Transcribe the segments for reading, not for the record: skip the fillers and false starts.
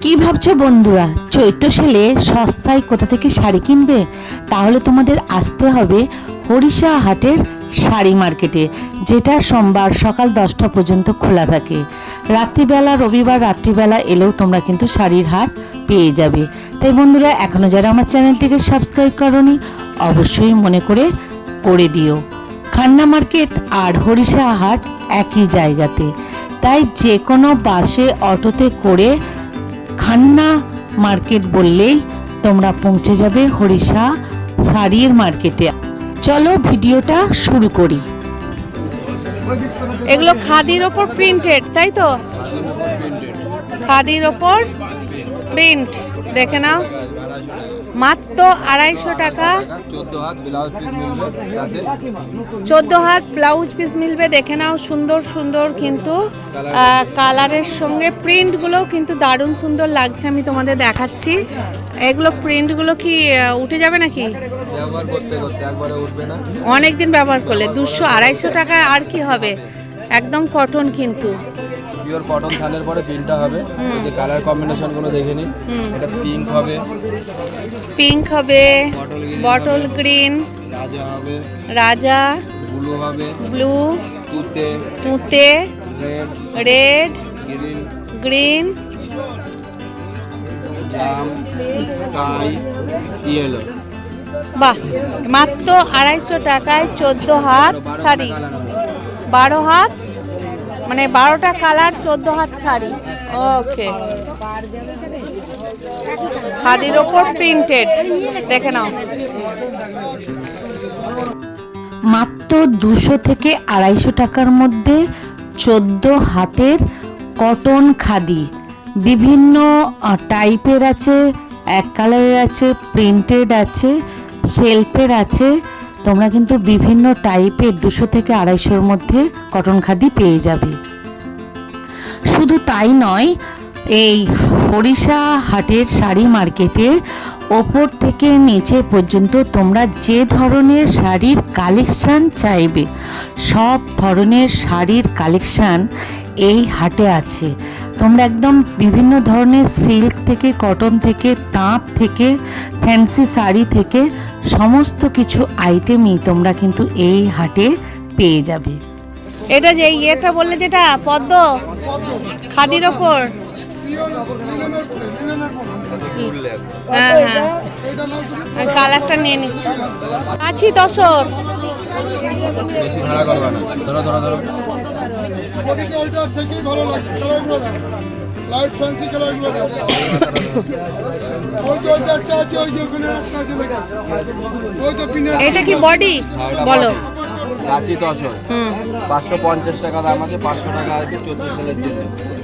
কি ভাবছো বন্ধুরা, চৈত্র সেলে সস্তায় কোথা থেকে শাড়ি কিনবে? তাহলে তোমাদের আসতে হবে হরিষা হাটের শাড়ি মার্কেটে, যেটা সোমবার সকাল 10টা পর্যন্ত খোলা থাকে। রাত্রিবেলা, রবিবার রাত্রিবেলা এলেও তোমরা কিন্তু শাড়ির হাট পেয়ে যাবে। তাই বন্ধুরা, এখনও যারা আমার চ্যানেলটিকে সাবস্ক্রাইব করোনি, অবশ্যই মনে করে দিও। খান্না মার্কেট আর হরিষা হাট একই জায়গাতে, তাই যে কোনো বাসে অটোতে করে খান্না মার্কেট বললেই তোমরা পৌঁছে যাবে হরিষা শাড়ির মার্কেটে। চলো ভিডিওটা শুরু করি। এগুলো খাদির ওপর প্রিন্টেড, তাই তো? খাদির ওপর প্রিন্ট, দেখে নাও, মাত্র 250 টাকা। 14 হাত ব্লাউজ পিস মিলবে, দেখে নাও, সুন্দর সুন্দর কিন্তু কালারের সঙ্গে প্রিন্টগুলো কিন্তু দারুণ সুন্দর লাগছে। আমি তোমাদের দেখাচ্ছি। এগুলো প্রিন্টগুলো কি উঠে যাবে নাকি? ব্যবহার করতে করতে একবারে উঠবে না, অনেক দিন ব্যবহার করলে 200-250 টাকা আর কি হবে। একদম কটন, কিন্তু পিওর কটন থানের পরে প্রিন্টটা হবে। এই কালার কম্বিনেশন গুলো দেখে নিন। এটা পিঙ্ক হবে, বটল গ্রিন, রাজা হবে, রাজা ব্লু হবে, ব্লু, তুতে, রেড, রেড, গ্রিন, গ্রিন, জাম, স্কাই, ইয়েলো। বাহ, মাত্র 250 টাকায় 14 হাত শাড়ি। 12 হাত মানে 12টা কালার, 14 হাত শাড়ি। ওকে, খাদির ওপর প্রিন্টেড, দেখে নাও। মাত্র 200 থেকে 250 টাকার মধ্যে 14 হাতের কটন খাদি, বিভিন্ন টাইপের আছে, এক কালারের আছে, প্রিন্টেড আছে, সেলফের আছে। তোমরা কিন্তু বিভিন্ন টাইপের 200 থেকে 250-র মধ্যে কটন খাদি পেয়ে যাবে। শুধু তাই নয়, এই হরিষা হাটের শাড়ি মার্কেটে ওপর থেকে নিচে পর্যন্ত তোমরা যে ধরনের শাড়ির কালেকশান চাইবে, সব ধরনের শাড়ির কালেকশান এই হাটে আছে। তোমরা একদম বিভিন্ন ধরনের সিল্ক থেকে, কটন থেকে, তাঁত থেকে, ফ্যান্সি শাড়ি থেকে সমস্ত কিছু আইটেমই তোমরা কিন্তু এই হাটে পেয়ে যাবে। এটা যে ইয়েটা বললে, যেটা পদ্ম খাদির ওপর, হ্যাঁ হ্যাঁ, কালারটা নিয়ে নিচ্ছি। আছি তসর, বেশি ভাড়া করবে না। ধরো ধরো ধরো, এটা কি বডি বলো? কাঁচি তসর 550 টাকা দাম আছে, 500 টাকা আছে চৈত্র সেলের জন্য।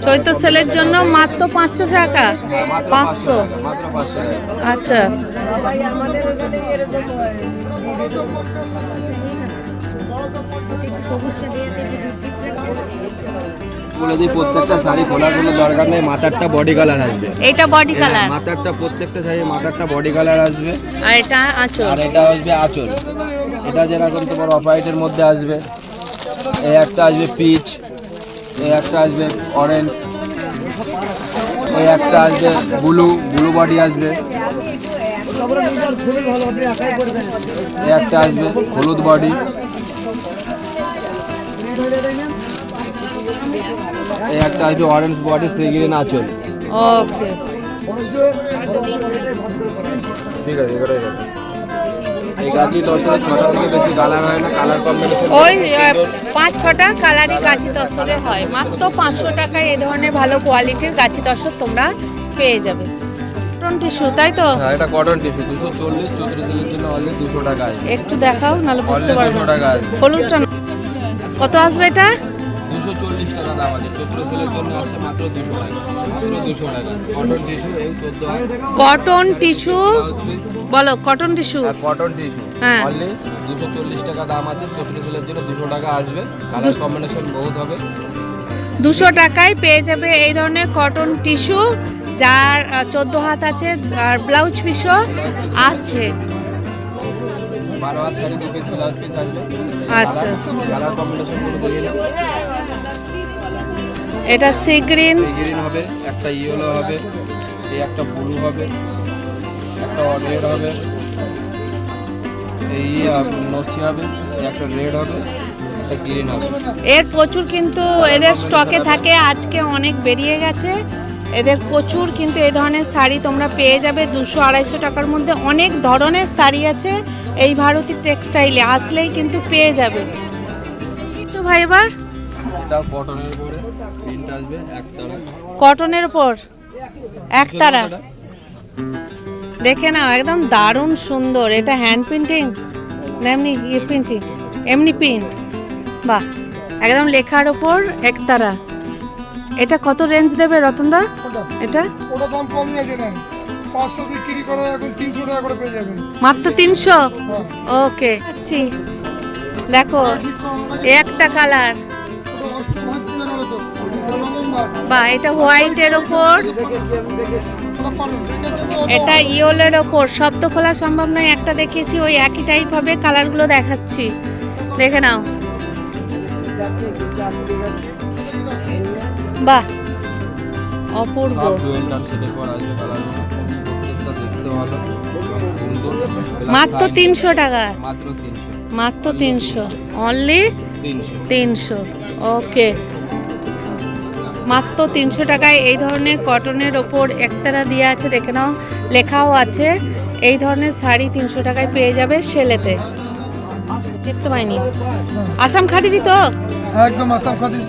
চৈত্র সেলের জন্য মাত্র 500 টাকা। মাত্র 500, মাত্র 500 টাকা। আচ্ছা। বলে দিই, প্রত্যেকটা শাড়ি খোলার কোনো দরকার নেই, মাথারটা বডি কালার আসবে। এটা বডি কালার, মাথারটা প্রত্যেকটা শাড়ির মাথারটা বডি কালার আসবে। আর এটা আঁচল, আর এটা আসবে আঁচল। এটা যেরকম তোমার অফ হোয়াইটের মধ্যে আসবে, এই একটা আসবে পিচ, এই একটা আসবে অরেঞ্জ, এই একটা আসবে ব্লু বডি আসবে, এই একটা আসবে হলুদ বডি, এই একটা আসবে অরেঞ্জ বডি, সি গ্রিন আঁচল। ওকে, ঠিক আছে, এটাই হবে। এই গাছি 10-6টা থেকে বেশি কালার হয় না, কালার কম্বিনেশন ওই 5-6টা কালারই গাছি তসরে হয়। মাত্র 500 টাকায় এই ধরনের ভালো কোয়ালিটির গাছি তসর তোমরা পেয়ে যাবে। কটন টিস্যু, তাই তো? হ্যাঁ, এটা কটন টিস্যু 240, চৈত্র সেলের জন্য অনলি 200 টাকা আসবে। একটু দেখাও, নাহলে বুঝতে অনলি পারবো 200 না। টাকা আসবে। হলুদটা কত আসবে? এটা 240 টাকা দাম আছে, চৈত্র সেলের জন্য আসছে মাত্র 200 টাকা, মাত্র 200 টাকা। কটন টিস্যু এই 14 হাত। কটন টিস্যু বলো, কটন টিস্যু, আর কটন টিস্যু হ্যাঁ, অনলি 240 টাকা দাম আছে, চৈত্র সেলের জন্য 200 টাকা আসবে। কালার কম্বিনেশন বহুত হবে। 200 টাকায় পেয়ে যাবে এই ধরনের কটন টিস্যু, যার 14 হাত আছে, আর ব্লাউজ পিসও আছে। 12 হাত শাড়ি 2 পিস ব্লাউজ পিস আসবে। আচ্ছা, কালার কম্বিনেশন গুলো দেখে নাও। এটা সি গ্রিন, এই গ্রিন হবে, একটা ইয়েলো হবে, এই একটা ব্লু হবে, একটা রেড হবে, এই নসি হবে, এই একটা রেড হবে, একটা গ্রিন হবে। এর প্রচুর কিন্তু এদের স্টকে থাকে, আজকে অনেক বেরিয়ে গেছে। এদের প্রচুর কিন্তু এই ধরনের শাড়ি তোমরা পেয়ে যাবে 200-250 টাকার মধ্যে। অনেক ধরনের শাড়ি আছে এই ভারতী টেক্সটাইলে, আসলেই কিন্তু পেয়ে যাবে। ভাই এবার এটা কটনের উপরে প্রিন্ট আসবে একতারা, কটনের উপর একতারা, দেখে নাও একদম দারুণ সুন্দর। এটা হ্যান্ড প্রিন্টিং না এমনি প্রিন্টিং? এমনি প্রিন্ট, বাহ, একদম লেখার ওপর একতারা। এটা কত রেঞ্জ দেবে রতনদা? এটা ওটা দাম কমই আছে না, 500 বিক্রি করে এখন 300 টাকা করে পেয়ে যাবেন। মাত্র 300? ওকে, দেখো একটা কালার, বা এটা হোয়াইটের ওপর, এটা ইয়েলোর ওপর। সব তো খোলা সম্ভব নয়, একটা দেখিয়েছি, ওই একই টাইপ হবে। কালারগুলো দেখাচ্ছি, দেখে নাও। বাহ, অপূর্ব। সব ডুয়েল টান সেটের পর আসবে কালারগুলো, প্রত্যেকটা দেখতে ভালো সুন্দর। মাত্র 300 টাকা, মাত্র 300, মাত্র 300, অনলি 300। 300। ওকে, মাত্র 300 টাকায় এই ধরনের কটনের ওপর একতারা দিয়ে আছে, দেখে নাও, লেখাও আছে। এই ধরনের শাড়ি 300 টাকায় পেয়ে যাবে সেলেতে। দেখতে পাইনি, আসাম খাদিরই তো? একদম আসাম খাদি।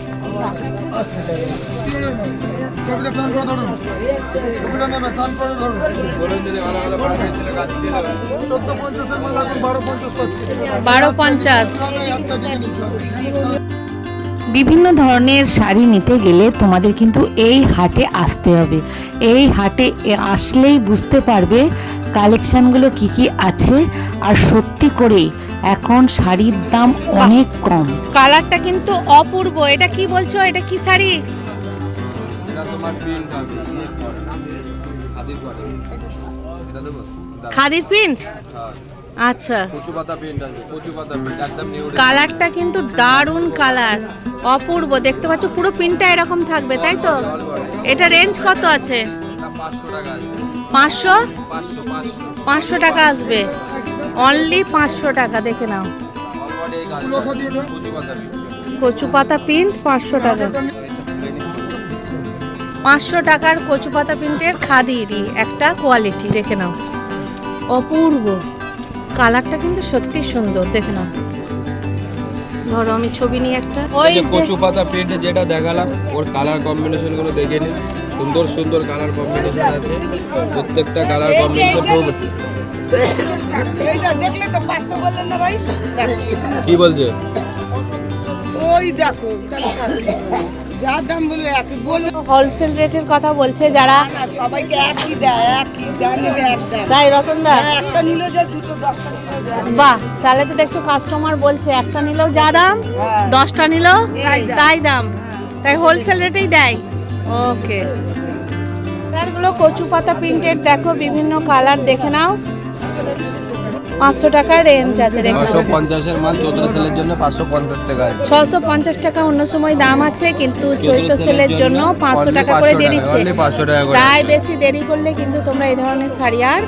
ছবিটা টান করে ধরুন, ছবিটা নেবে টান করে ধরুন। 1450 এর মাল এখন 1250 পাচ্ছি। 1250। বিভিন্ন ধরনের শাড়ি নিতে গেলে তোমাদের কিন্তু এই হাটে আসতে হবে। এই হাটে আসলেই বুঝতে পারবে কালেকশানগুলো কি কি আছে। আর সত্যি করে এখন শাড়ির দাম অনেক কম। কালারটা কিন্তু অপূর্ব। এটা কি বলছো? এটা কি শাড়ি? এটা তোমার প্রিন্ট হবে ইয়ের পরে, খাদির পরে। এটা দেবো? খাদির প্রিন্ট? হ্যাঁ, আচ্ছা, কচু পাতা প্রিন্ট আসবে, কচু পাতা প্রিন্ট একদম নিউ। কালারটা কিন্তু দারুণ কালার, অপূর্ব। দেখতে পাচ্ছ পুরো প্রিন্টটা এরকম থাকবে, তাই তো? এটা রেঞ্জ কত আছে? এটা 500 টাকা আসবে। 500? 500 500 টাকা আসবে, অনলি 500 টাকা। দেখে নাও, অলরেডি এই গাছ কচু পাতা প্রিন্ট। কচু পাতা প্রিন্ট 500 টাকা। 500 টাকার কচু পাতা প্রিন্টের খাদিরই একটা কোয়ালিটি, দেখে নাও, অপূর্ব। কালারটা কিন্তু সত্যি সুন্দর, দেখে নাও। ধরো আমি ছবি নিয়ে একটা, ওই এই যে যে কচু পাতা প্রিন্টে যেটা দেখালাম, ওর কালার কম্বিনেশন গুলো দেখে নিন। সুন্দর সুন্দর কালার কম্বিনেশন আছে, প্রত্যেকটা কালার কম্বিনেশন। এইটা দেখলে তো 500 বললেন না ভাই? কি বলছে? ওই দেখো যা দাম বললো একই বললো হোলসেল রেটের কথা বলছে যারা। না, সবাইকে একই দেয়, একই যা নেবে এক দাম। তাই রতনদা? একটা নিলে যে দুটো 10টা নিলে দেয়। বাহ, তাহলে তো দেখছো কাস্টমার বলছে একটা নিলেও যা দাম, 10টা নিলেও তাই দাম, তাই হোলসেল রেটেই দেয়। ওকে, কালারগুলো কচু পাতা প্রিন্টেড, দেখো বিভিন্ন কালার, দেখে নাও। 500 টাকার রেঞ্জ আছে, দেখো 550 এর মাল চৈত্র সেলের জন্য 550 টাকা আছে। 650 টাকা অন্য সময় দাম আছে, কিন্তু চৈত্র সেলের জন্য 500 টাকা করে দিয়ে দিচ্ছে। only 500 টাকা করে। তাই বেশি দেরি করলে কিন্তু তোমরা এই ধরনের শাড়ি আর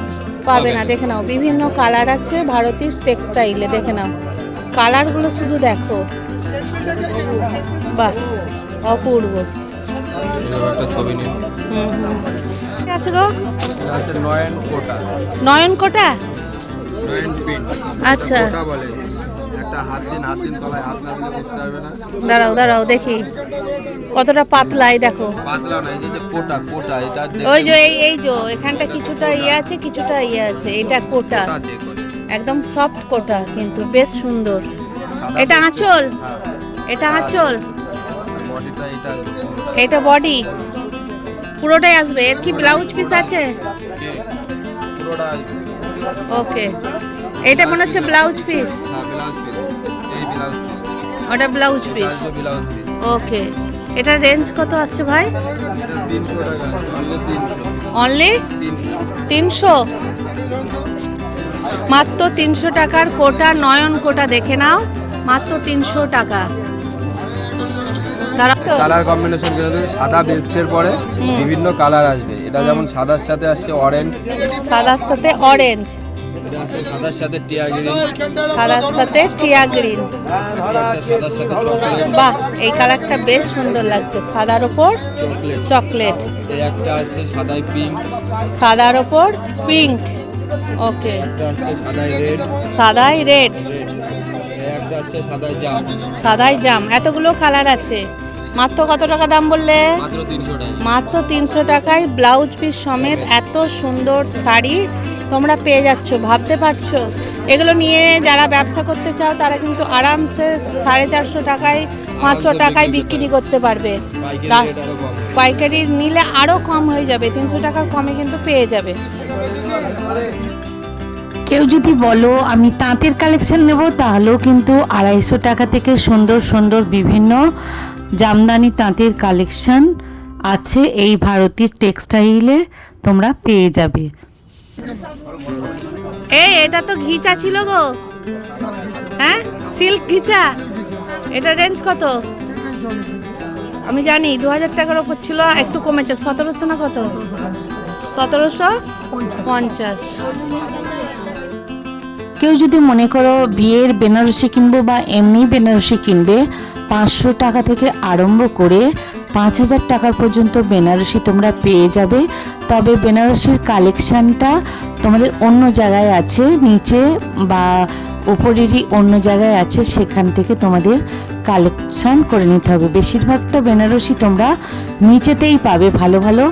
পাবে না। দেখে নাও, বিভিন্ন কালার আছে ভারতী টেক্সটাইলে, দেখে নাও কালারগুলো শুধু দেখো, বাহ, অপূর্ব। এবার একটা ছবি নিন। ঠিক আছে গো, এটা হচ্ছে নয়ন কোটা, নয়ন কোটা। নয়ন প্রিন্ট। আচ্ছা, কোটা বলে। একটা হাত দিন তলায় হাত না দিলে বুঝতে পারবে না। দাঁড়াও দাঁড়াও দেখি কতটা পাতলাই, দেখো। পাতলা না, এই যে কোটা কোটা, এটা ওই যে এই যে এখানটা কিছুটা ইয়ে আছে, কিছুটা ইয়ে আছে, এটা কোটা, আছে করে। একদম সফট কোটা, কিন্তু বেশ সুন্দর। সাদা এটা আঁচল, হ্যাঁ, এটা আঁচল, বডিটা এটা এটা বডি, পুরোটাই আসবে। এর কি ব্লাউজ পিস আছে? কি পুরোটা আসবে। ওকে, এটা মনে হচ্ছে ব্লাউজ পিস। হ্যাঁ, ব্লাউজ পিস, এই ব্লাউজ পিস, ওটা ব্লাউজ পিস। এটা ব্লাউজ পিস। ওকে, এটা রেঞ্জ কত আসছে ভাই? এটা 300 টাকা, অনলি 300। অনলি 300 300, মাত্র 300 টাকার কোটা, নয়ন কোটা, দেখে নাও, মাত্র 300 টাকা। দাঁড়াও, তো কালার কম্বিনেশন কিন্তু তুমি সাদা বেস্টের পরে বিভিন্ন কালার আসবে। এটা যেমন সাদার সাথে আসছে অরেঞ্জ, সাদার সাথে অরেঞ্জ, এটা আছে সাদার সাথে টিয়া গ্রিন, সাদার সাথে টিয়া গ্রিন। সাদার সাথে চকলেট, বাহ, এই কালারটা বেশ সুন্দর লাগছে, সাদার ওপর চকলেট। চকলেট, এই একটা আছে সাদাই পিঙ্ক, সাদার ওপর পিঙ্ক। ওকে, একটা আছে সাদাই রেড, সাদাই রেড, এই একটা আছে সাদাই জাম। সাদাই জাম। এতগুলো কালার আছে। মাত্র কত টাকা দাম বললে? মাত্র 300 টাকা। মাত্র 300 টাকায় ব্লাউজ পিস সমেত এত সুন্দর শাড়ি তোমরা পেয়ে যাচ্ছ। ভাবতে পারছো? এগুলো নিয়ে যারা ব্যবসা করতে চাও তারা কিন্তু আরামসে 450 টাকায় 500 টাকায় বিক্রি করতে পারবে। পাইকারি তা- রেট আরো কম। পাইকারি নিলে আরও কম হয়ে যাবে, 300 টাকার কমে কিন্তু পেয়ে যাবে। কেউ যদি বলো আমি তাঁতের কালেকশন নেব, তাহলেও কিন্তু 250 টাকা থেকে সুন্দর সুন্দর বিভিন্ন জামদানি তাঁতের কালেকশন আছে। এই ভারতীয় টেক্সটাইলে তোমরা পেয়ে যাবে। এটা তো ঘিচা ছিল গো, হ্যাঁ, সিল্ক ঘিচা। এটা রেঞ্জ কত? আমি জানি 2000 টাকার ওপর ছিল, একটু কমেছে, 1700 না কত? 1750। কেউ যদি মনে করো বিয়ের বেনারসি কিনবো বা এমনি বেনারসি কিনবে, 500 টাকা থেকে আরম্ভ করে 5000 টাকার পর্যন্ত বেনারসি তোমরা পেয়ে যাবে। তবে বেনারসির কালেকশানটা তোমাদের অন্য জায়গায় আছে, নিচে বা উপরেরই অন্য জায়গায় আছে, সেখান থেকে তোমাদের কালেকশান করে নিতে হবে। বেশিরভাগটা বেনারসি তোমরা নিচেতেই পাবে। ভালো ভালো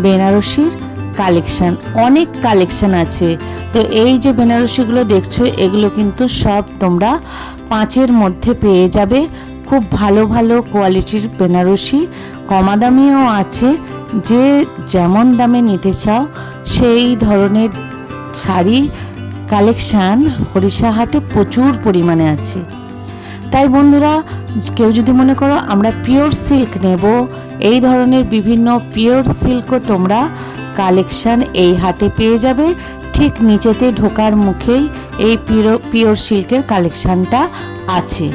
বেনারসির কালেকশান, অনেক কালেকশান আছে। তো এই যে বেনারসিগুলো দেখছো, এগুলো কিন্তু সব তোমরা 5-এর মধ্যে পেয়ে যাবে। খুব ভালো ভালো কোয়ালিটির বেনারসি, কমা দামিও আছে। যে যেমন দামে নিতে চাও সেই ধরনের শাড়ি কালেকশান হরিষাহাটে প্রচুর পরিমাণে আছে। তাই বন্ধুরা, কেউ যদি মনে করো আমরা পিওর সিল্ক নেব, এই ধরনের বিভিন্ন পিওর সিল্কও তোমরা কালেকশান এই হাটে পেয়ে যাবে। ঠিক নিচেতে ঢোকার মুখেই এই পিওর সিল্কের কালেকশানটা আছে।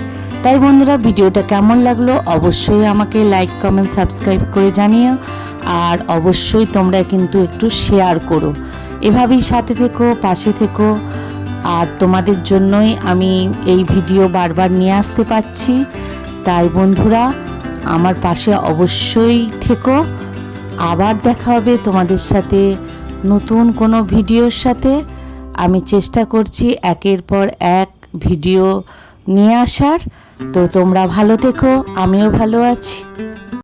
তাই বন্ধুরা, ভিডিওটা কেমন লাগলো অবশ্যই আমাকে লাইক, কমেন্ট, সাবস্ক্রাইব করে জানিও। আর অবশ্যই তোমরা কিন্তু একটু শেয়ার করো। এভাবেই সাথে থেকো, পাশে থেকো। আর তোমাদের জন্যই আমি এই ভিডিও বারবার নিয়ে আসতে পারছি। তাই বন্ধুরা, আমার পাশে অবশ্যই থেকো। আবার দেখা হবে তোমাদের সাথে নতুন কোনো ভিডিওর সাথে। আমি চেষ্টা করছি একের পর এক ভিডিও নিয়ে আসার। তো তোমরা ভালো থেকো, আমিও ভালো আছি।